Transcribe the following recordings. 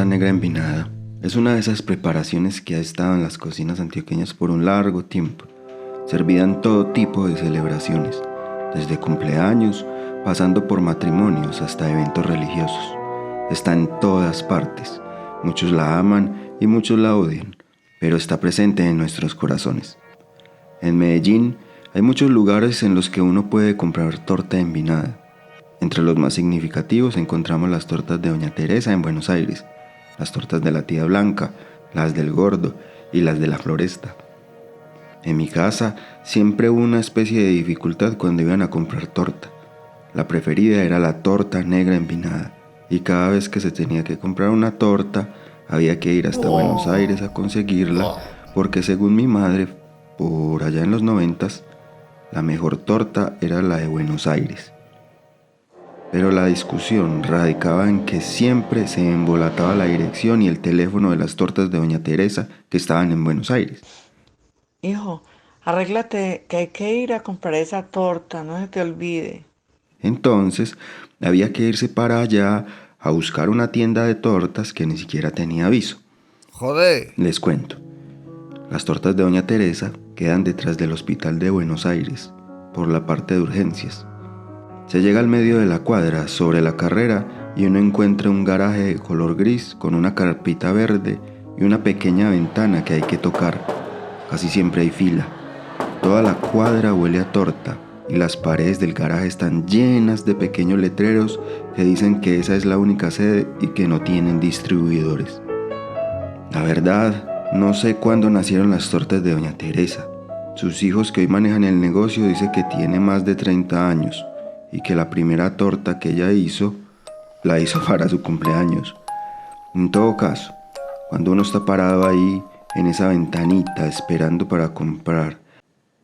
torta negra envinada es una de esas preparaciones que ha estado en las cocinas antioqueñas por un largo tiempo, servida en todo tipo de celebraciones, desde cumpleaños, pasando por matrimonios hasta eventos religiosos. Está en todas partes, muchos la aman y muchos la odian, pero está presente en nuestros corazones. En Medellín hay muchos lugares en los que uno puede comprar torta envinada. Entre los más significativos encontramos las tortas de Doña Teresa en Buenos Aires, las tortas de la Tía Blanca, las del Gordo y las de la Floresta. En mi casa siempre hubo una especie de dificultad cuando iban a comprar torta. La preferida era la torta negra envinada, y cada vez que se tenía que comprar una torta había que ir hasta Buenos Aires a conseguirla, porque según mi madre, por allá en los 90s, la mejor torta era la de Buenos Aires. Pero la discusión radicaba en que siempre se embolataba la dirección y el teléfono de las tortas de Doña Teresa que estaban en Buenos Aires. Hijo, arréglate que hay que ir a comprar esa torta, no se te olvide. Entonces había que irse para allá a buscar una tienda de tortas que ni siquiera tenía aviso. Joder. Les cuento, las tortas de Doña Teresa quedan detrás del Hospital de Buenos Aires, por la parte de urgencias. Se llega al medio de la cuadra, sobre la carrera, y uno encuentra un garaje de color gris con una carpita verde y una pequeña ventana que hay que tocar. Casi siempre hay fila. Toda la cuadra huele a torta y las paredes del garaje están llenas de pequeños letreros que dicen que esa es la única sede y que no tienen distribuidores. La verdad, no sé cuándo nacieron las tortas de Doña Teresa. Sus hijos que hoy manejan el negocio dicen que tiene más de 30 años y que la primera torta que ella hizo, la hizo para su cumpleaños. En todo caso, cuando uno está parado ahí, en esa ventanita, esperando para comprar,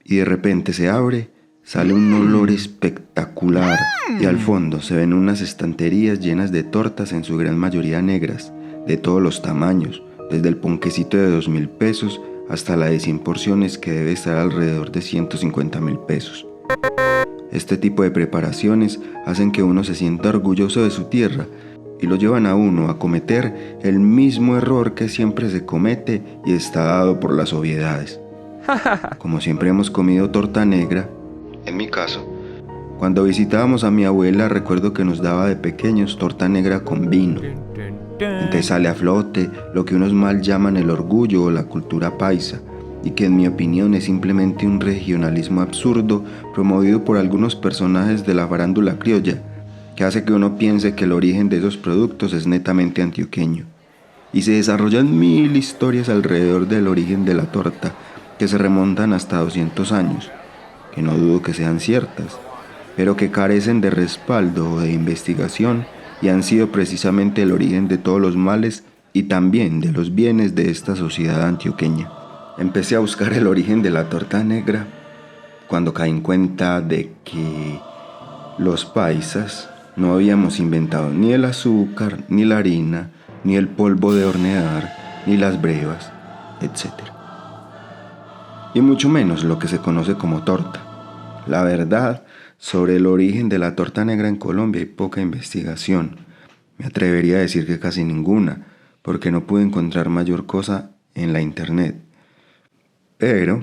y de repente se abre, sale un olor espectacular, y al fondo se ven unas estanterías llenas de tortas, en su gran mayoría negras, de todos los tamaños, desde el ponquecito de 2.000 pesos hasta la de 100 porciones que debe estar alrededor de 150.000 pesos. Este tipo de preparaciones hacen que uno se sienta orgulloso de su tierra y lo llevan a uno a cometer el mismo error que siempre se comete y está dado por las obviedades. Como siempre hemos comido torta negra, en mi caso, cuando visitábamos a mi abuela recuerdo que nos daba de pequeños torta negra con vino. Entonces sale a flote lo que unos mal llaman el orgullo o la cultura paisa, y que en mi opinión es simplemente un regionalismo absurdo promovido por algunos personajes de la farándula criolla, que hace que uno piense que el origen de esos productos es netamente antioqueño. Y se desarrollan 1000 historias alrededor del origen de la torta, que se remontan hasta 200 años, que no dudo que sean ciertas, pero que carecen de respaldo o de investigación y han sido precisamente el origen de todos los males y también de los bienes de esta sociedad antioqueña. Empecé a buscar el origen de la torta negra cuando caí en cuenta de que los paisas no habíamos inventado ni el azúcar, ni la harina, ni el polvo de hornear, ni las brevas, etc. Y mucho menos lo que se conoce como torta. La verdad, sobre el origen de la torta negra en Colombia hay poca investigación. Me atrevería a decir que casi ninguna, porque no pude encontrar mayor cosa en la internet. Pero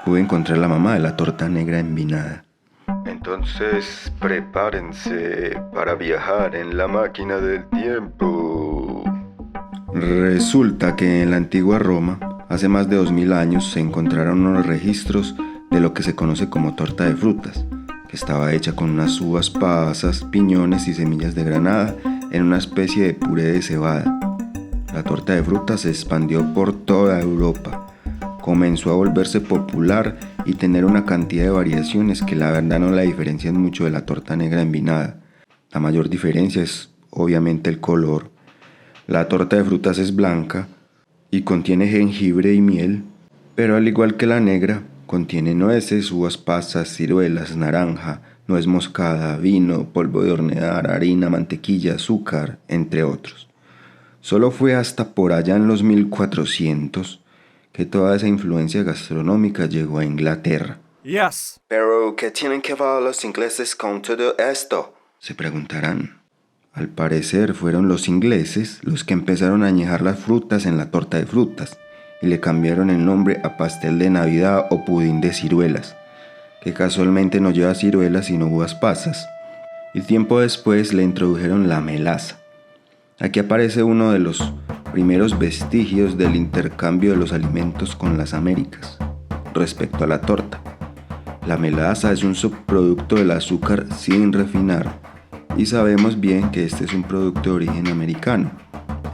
pude encontrar la mamá de la torta negra envinada. Entonces prepárense para viajar en la máquina del tiempo. Resulta que en la antigua Roma, hace más de 2000 años, se encontraron unos registros de lo que se conoce como torta de frutas, que estaba hecha con unas uvas pasas, piñones y semillas de granada en una especie de puré de cebada. La torta de frutas se expandió por toda Europa. Comenzó a volverse popular y tener una cantidad de variaciones que la verdad no la diferencian mucho de la torta negra envinada. La mayor diferencia es obviamente el color. La torta de frutas es blanca y contiene jengibre y miel, pero al igual que la negra, contiene nueces, uvas pasas, ciruelas, naranja, nuez moscada, vino, polvo de hornear, harina, mantequilla, azúcar, entre otros. Solo fue hasta por allá en los 1400 que toda esa influencia gastronómica llegó a Inglaterra. Yes. ¿Pero qué tienen que ver los ingleses con todo esto?, se preguntarán. Al parecer fueron los ingleses los que empezaron a añejar las frutas en la torta de frutas y le cambiaron el nombre a pastel de Navidad o pudín de ciruelas, que casualmente no lleva ciruelas sino uvas pasas. Y tiempo después le introdujeron la melaza. Aquí aparece uno de los primeros vestigios del intercambio de los alimentos con las Américas. Respecto a la torta, la melaza es un subproducto del azúcar sin refinar y sabemos bien que este es un producto de origen americano.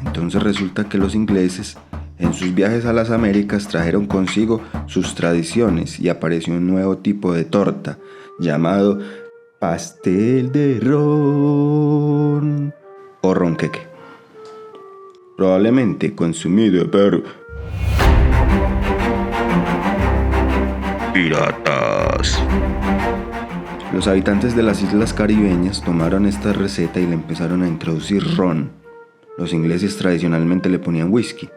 Entonces resulta que los ingleses en sus viajes a las Américas trajeron consigo sus tradiciones y apareció un nuevo tipo de torta llamado pastel de ron o ronqueque, probablemente consumido por piratas. Los habitantes de las islas caribeñas tomaron esta receta y le empezaron a introducir ron. Los ingleses tradicionalmente le ponían whisky,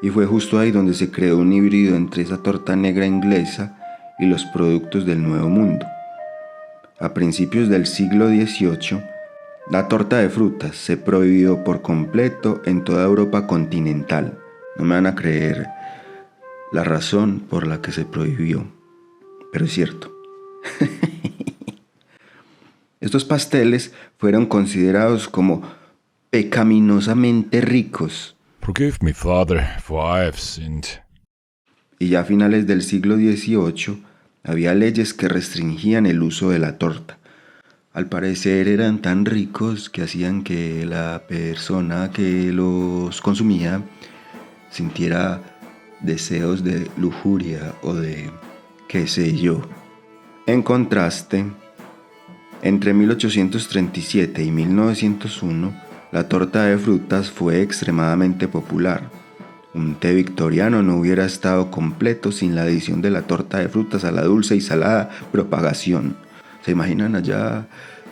y fue justo ahí donde se creó un híbrido entre esa torta negra inglesa y los productos del Nuevo Mundo. A principios del siglo XVIII, la torta de frutas se prohibió por completo en toda Europa continental. No me van a creer la razón por la que se prohibió, pero es cierto. Estos pasteles fueron considerados como pecaminosamente ricos. Forgive me, Father, for I have sinned. Y ya a finales del siglo XVIII había leyes que restringían el uso de la torta. Al parecer eran tan ricos que hacían que la persona que los consumía sintiera deseos de lujuria o de qué sé yo. En contraste, entre 1837 y 1901, la torta de frutas fue extremadamente popular. Un té victoriano no hubiera estado completo sin la adición de la torta de frutas a la dulce y salada propagación. ¿Se imaginan allá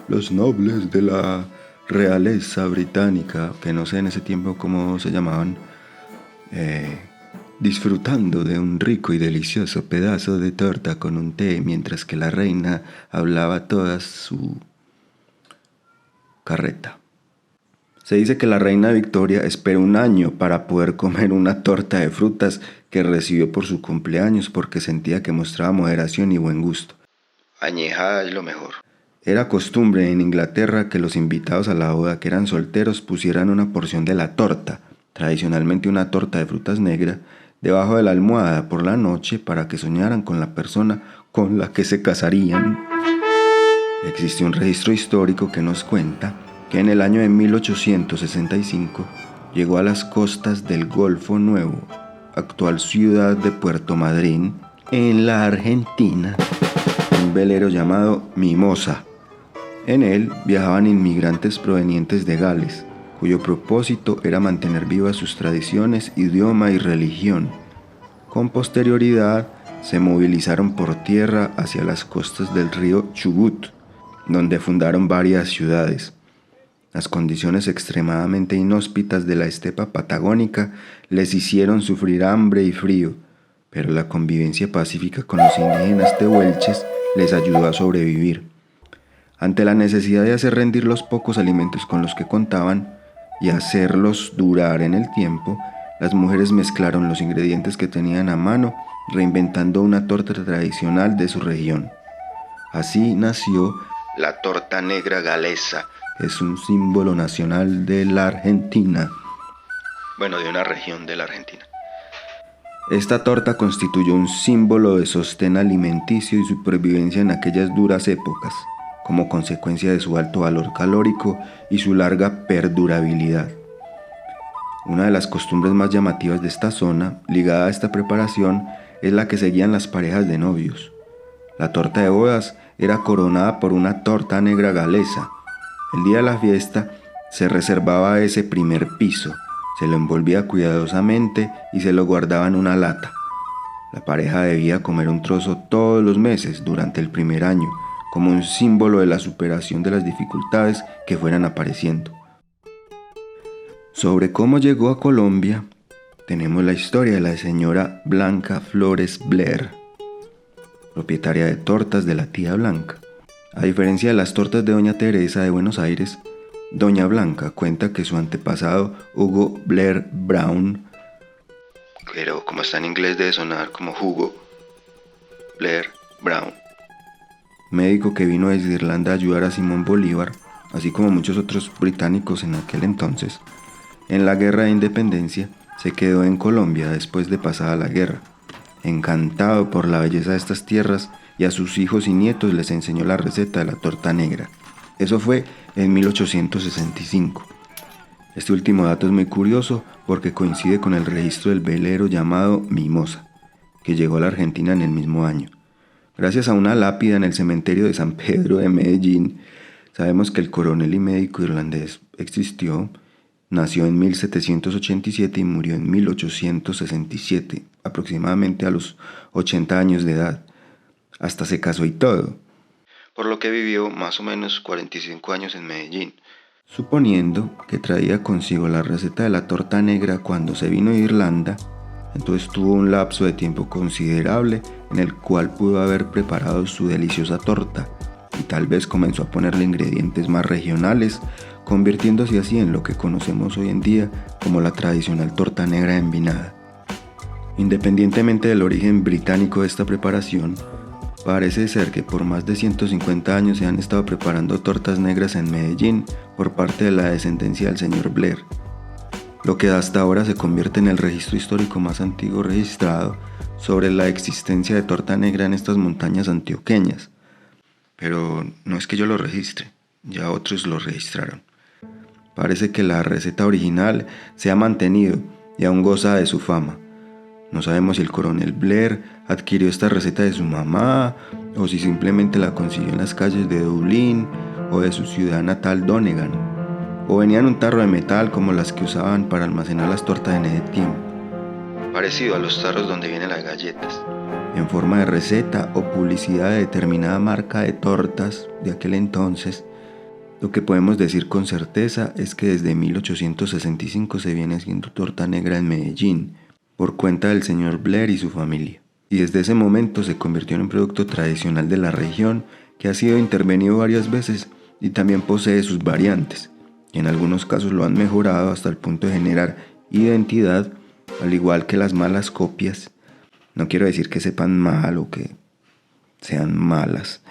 los nobles de la realeza británica, que no sé en ese tiempo cómo se llamaban, disfrutando de un rico y delicioso pedazo de torta con un té, mientras que la reina hablaba toda su carreta? Se dice que la reina Victoria esperó un año para poder comer una torta de frutas que recibió por su cumpleaños porque sentía que mostraba moderación y buen gusto. Añejada es lo mejor. Era costumbre en Inglaterra que los invitados a la boda que eran solteros pusieran una porción de la torta, tradicionalmente una torta de frutas negra, debajo de la almohada por la noche para que soñaran con la persona con la que se casarían. Existe un registro histórico que nos cuenta que en el año de 1865 llegó a las costas del Golfo Nuevo, actual ciudad de Puerto Madryn, en la Argentina, un velero llamado Mimosa. En él viajaban inmigrantes provenientes de Gales, cuyo propósito era mantener vivas sus tradiciones, idioma y religión. Con posterioridad se movilizaron por tierra hacia las costas del río Chubut, donde fundaron varias ciudades. Las condiciones extremadamente inhóspitas de la estepa patagónica les hicieron sufrir hambre y frío, pero la convivencia pacífica con los indígenas tehuelches les ayudó a sobrevivir. Ante la necesidad de hacer rendir los pocos alimentos con los que contaban y hacerlos durar en el tiempo, las mujeres mezclaron los ingredientes que tenían a mano, reinventando una torta tradicional de su región. Así nació la torta negra galesa. Es un símbolo nacional de la Argentina. Bueno, de una región de la Argentina. Esta torta constituyó un símbolo de sostén alimenticio y supervivencia en aquellas duras épocas, como consecuencia de su alto valor calórico y su larga perdurabilidad. Una de las costumbres más llamativas de esta zona, ligada a esta preparación, es la que seguían las parejas de novios. La torta de bodas era coronada por una torta negra galesa. El día de la fiesta se reservaba ese primer piso, se lo envolvía cuidadosamente y se lo guardaba en una lata. La pareja debía comer un trozo todos los meses durante el primer año, como un símbolo de la superación de las dificultades que fueran apareciendo. Sobre cómo llegó a Colombia, tenemos la historia de la señora Blanca Flores Blair, propietaria de tortas de la tía Blanca. A diferencia de las tortas de Doña Teresa de Buenos Aires, Doña Blanca cuenta que su antepasado Hugo Blair Brown, pero como está en inglés debe sonar como Hugo Blair Brown, médico que vino desde Irlanda a ayudar a Simón Bolívar, así como muchos otros británicos en aquel entonces, en la Guerra de Independencia, se quedó en Colombia después de pasada la guerra. Encantado por la belleza de estas tierras, y a sus hijos y nietos les enseñó la receta de la torta negra. Eso fue en 1865. Este último dato es muy curioso porque coincide con el registro del velero llamado Mimosa, que llegó a la Argentina en el mismo año. Gracias a una lápida en el cementerio de San Pedro de Medellín, sabemos que el coronel y médico irlandés existió, nació en 1787 y murió en 1867, aproximadamente a los 80 años de edad. Hasta se casó y todo, por lo que vivió más o menos 45 años en Medellín, suponiendo que traía consigo la receta de la torta negra cuando se vino de Irlanda. Entonces tuvo un lapso de tiempo considerable en el cual pudo haber preparado su deliciosa torta y tal vez comenzó a ponerle ingredientes más regionales, convirtiéndose así en lo que conocemos hoy en día como la tradicional torta negra envinada. Independientemente del origen británico de esta preparación, parece ser que por más de 150 años se han estado preparando tortas negras en Medellín por parte de la descendencia del señor Blair, lo que hasta ahora se convierte en el registro histórico más antiguo registrado sobre la existencia de torta negra en estas montañas antioqueñas. Pero no es que yo lo registre, ya otros lo registraron. Parece que la receta original se ha mantenido y aún goza de su fama. No sabemos si el coronel Blair adquirió esta receta de su mamá o si simplemente la consiguió en las calles de Dublín o de su ciudad natal Donegal, o venía en un tarro de metal como las que usaban para almacenar las tortas en ese tiempo, parecido a los tarros donde vienen las galletas, en forma de receta o publicidad de determinada marca de tortas de aquel entonces. Lo que podemos decir con certeza es que desde 1865 se viene haciendo torta negra en Medellín, por cuenta del señor Blair y su familia, y desde ese momento se convirtió en un producto tradicional de la región que ha sido intervenido varias veces y también posee sus variantes, y en algunos casos lo han mejorado hasta el punto de generar identidad, al igual que las malas copias. No quiero decir que sepan mal o que sean malas,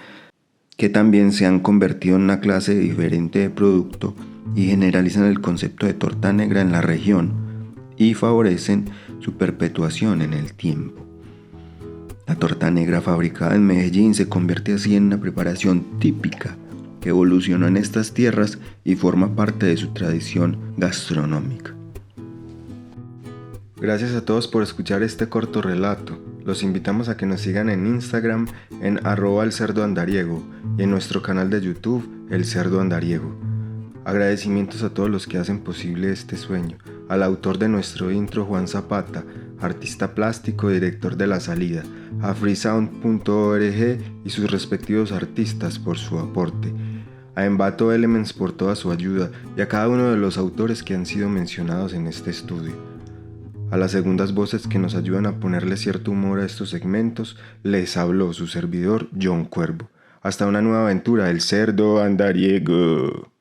que también se han convertido en una clase diferente de producto y generalizan el concepto de torta negra en la región y favorecen su perpetuación en el tiempo. La torta negra fabricada en Medellín se convierte así en una preparación típica que evolucionó en estas tierras y forma parte de su tradición gastronómica. Gracias a todos por escuchar este corto relato. Los invitamos a que nos sigan en Instagram en @elcerdoandariego y en nuestro canal de YouTube El Cerdo Andariego. Agradecimientos a todos los que hacen posible este sueño, al autor de nuestro intro Juan Zapata, artista plástico y director de La Salida, a freesound.org y sus respectivos artistas por su aporte, a Envato Elements por toda su ayuda y a cada uno de los autores que han sido mencionados en este estudio. A las segundas voces que nos ayudan a ponerle cierto humor a estos segmentos, les habló su servidor John Cuervo. Hasta una nueva aventura, El Cerdo Andariego.